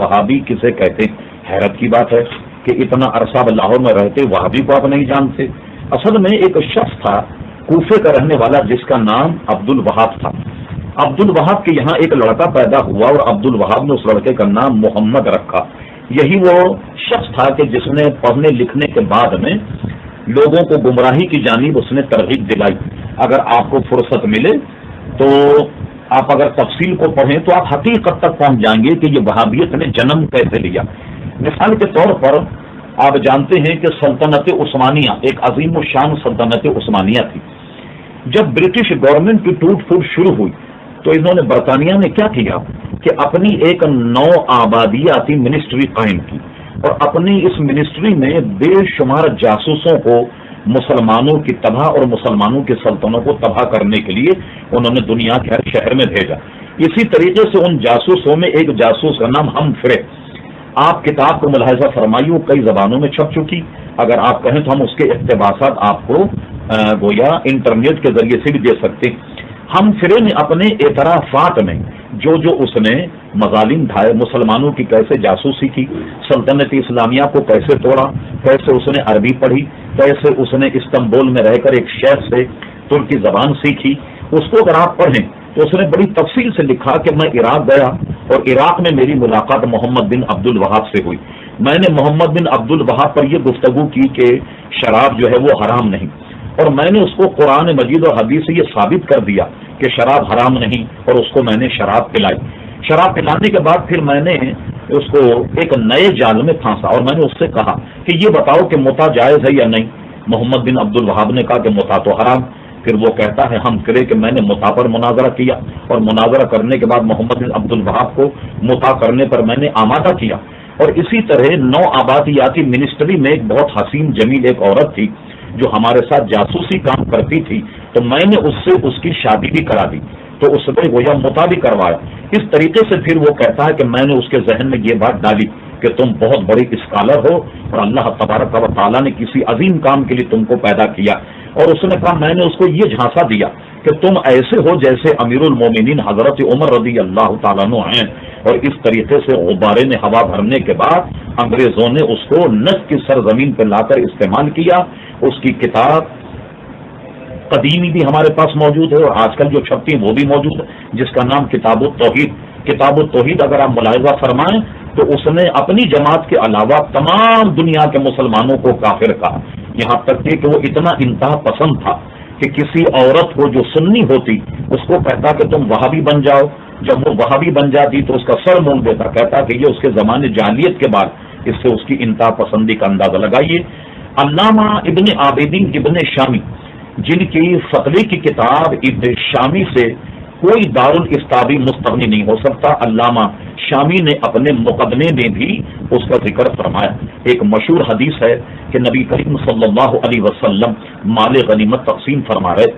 वहाबी किसे कहते? हैरत की बात है कि इतना अरसा लाहौर में रहते वहाबी को आप नहीं जानते। असल में एक शख्स था कूफे का रहने वाला जिसका नाम अब्दुल वहाब था। अब्दुल वहाब के यहाँ एक लड़का पैदा हुआ और अब्दुल वहाब ने उस लड़के का नाम मोहम्मद रखा। यही वो शख्स था कि जिसने पढ़ने लिखने के बाद में लोगों को गुमराही की जानिब उसने तरगीब दिलाई। अगर आपको फुर्सत मिले तो आप अगर तफसील को पढ़ें तो आप हकीकत तक पहुंच जाएंगे कि ये वहाबियत ने जन्म कैसे लिया। मिसाल के तौर पर आप जानते हैं कि सल्तनत उस्मानिया एक अजीम शान सल्तनत उस्मानिया थी। जब ब्रिटिश गवर्नमेंट की टूट फूट शुरू हुई तो इन्होंने बरतानिया ने क्या किया कि अपनी एक नौ आबादियाती मिनिस्ट्री कायम की और अपनी इस मिनिस्ट्री में बेशुमार जासूसों को मुसलमानों की तबाह और मुसलमानों की सल्तनतों को तबाह करने के लिए उन्होंने दुनिया के हर शहर में भेजा। इसी तरीके से उन जासूसों में एक जासूस का नाम हमफ्रे, आप किताब को मुलाहिजा फरमाइए, कई जबानों में छप चुकी। अगर आप कहें तो हम उसके इक़्तिबासात आपको गोया इंटरनेट के जरिए से भी दे सकते। हमफ्रे ने अपने एतराफात में जो जो उसने मजालिम ढाए, मुसलमानों की कैसे जासूसी की, सल्तनत इस्लामिया को कैसे तोड़ा, कैसे उसने अरबी पढ़ी, कैसे उसने इस्तांबुल में रहकर एक शेख से तुर्की जबान सीखी, उसको अगर आप पढ़ें तो उसने बड़ी तफसील से लिखा कि मैं इराक गया और इराक में मेरी मुलाकात मोहम्मद बिन अब्दुल वहाब से हुई। मैंने मोहम्मद बिन अब्दुल वहाब पर यह गुफ्तगू की कि शराब जो है वो हराम नहीं, और मैंने उसको कुरान मजीद और हदीस से ये साबित कर दिया कि शराब हराम नहीं, और उसको मैंने शराब पिलाई। शराब पिलाने के बाद फिर मैंने उसको एक नए जाल में फांसा और मैंने उससे कहा कि ये बताओ कि मुता जायज है या नहीं। मोहम्मद बिन अब्दुल वहाब ने कहा कि मुता तो हराम। फिर वो कहता है हम करे कि मैंने मुता पर मुनाजरा किया और मुनाजरा करने के बाद मोहम्मद बिन अब्दुल वहाब को मुता करने पर मैंने आमादा किया। और इसी तरह नौ आबादियाती मिनिस्ट्री में एक बहुत हसीन जमील एक औरत थी जो हमारे साथ जासूसी काम करती थी, तो मैंने उससे उसकी शादी भी करा दी, तो उसने गोया मुता भी करवाया। इस तरीके से फिर वो कहता है कि मैंने उसके जहन में ये बात डाली कि तुम बहुत बड़ी स्कॉलर हो और अल्लाह तबारक व तआला ने किसी अजीम काम के लिए तुमको पैदा किया। और उसने कहा, मैंने उसको ये झांसा दिया कि तुम ऐसे हो जैसे अमीरुल मोमिनीन हजरत उमर रदी अल्लाह तआला अन्हु हैं। और इस तरीके से गुब्बारे ने हवा भरने के बाद अंग्रेजों ने उसको नस्र की सरजमीन पर लाकर इस्तेमाल किया। उसकी किताब कदीमी भी हमारे पास मौजूद है और आजकल जो छपती है वो भी मौजूद है, जिसका नाम किताबुत तौहीद। किताबुत तौहीद अगर आप मुलाहिजा फरमाएं तो उसने अपनी जमात के अलावा तमाम दुनिया के मुसलमानों को काफिर कहा। यहाँ तक कि वो इतना इंतहा पसंद था कि किसी औरत को जो सुन्नी होती उसको कहता कि तुम वहाबी बन जाओ। जब वो वहाबी बन जाती तो उसका सर मोड़ देता, कहता कि ये उसके जमाने जालियत के बाद। इससे उसकी इंतहा पसंदी का अंदाजा लगाइए। अल्लामा इब्ने आबिदीन इब्ने शामी, जिनकी फतवे की किताब इब्ने शामी से कोई दारुल इफ्ताबी मुस्तगनी नहीं हो सकता, अल्लामा शामी ने अपने मुकदमे में भी उसका जिक्र फरमाया। एक मशहूर हदीस है कि नबी करीम सल्लल्लाहु अलैहि वसल्लम माले गनीमत तकसीम फरमा रहे,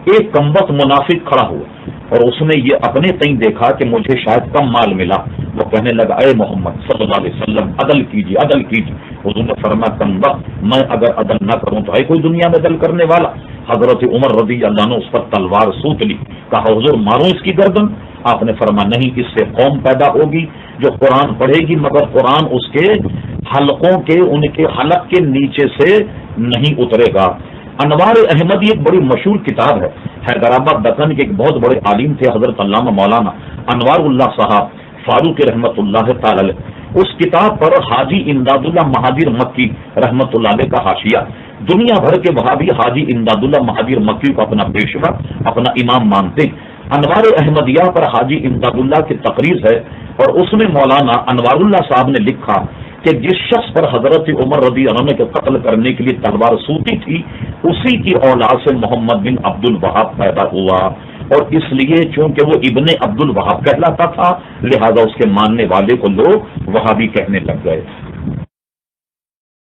एक कमबख्त मुनाफिक खड़ा हुआ और उसने ये अपने तई देखा कि मुझे शायद कम माल मिला। वो कहने लगा, ए मोहम्मद सल्लल्लाहु अलैहि वसल्लम अदल कीजिए, अदल कीजिए। हुजूर ने फरमाया, कमबख्त, मैं अगर अदल न करूं तो है कोई दुनिया में अदल करने वाला। हजरत उमर रदी अल्लाह ने उस पर तलवार सूत ली, कहा हुजूर मारो इसकी गर्दन। आपने फरमाया, नहीं, इससे कौम पैदा होगी जो कुरान पढ़ेगी मगर कुरान उसके हलकों के, उनके हलक के नीचे से नहीं उतरेगा। अनवार अहमदी एक बड़ी मशहूर किताब है, हैदराबाद दक्कन के एक बहुत बड़े आलिम थे हजरत अल्लामा मौलाना अनवारुल्लाह साहब फारूक रहमतुल्लाह ताला अलैह। उस किताब पर हाजी इमदादुल्लाह महाजिर मक्की रहमतुल्लाह अलैह का हाशिया। दुनिया भर के वहाबी हाजी इमदादुल्लाह महाजिर मक्की को अपना पेशवा, अपना इमाम मानते। अनवार अहमदिया पर हाजी इमदादुल्लाह की तकरीर है और उसमें मौलाना अनवारुल्लाह साहब ने लिखा कि जिस शख्स पर हजरत उमर रदी अल्लाह के कत्ल करने के लिए तलवार सूती थी, उसी की औलाद से मोहम्मद बिन अब्दुल वहाब पैदा हुआ। और इसलिए चूंकि वो इब्ने अब्दुल वहाब कहलाता था, लिहाजा उसके मानने वाले को लोग वहाबी कहने लग गए।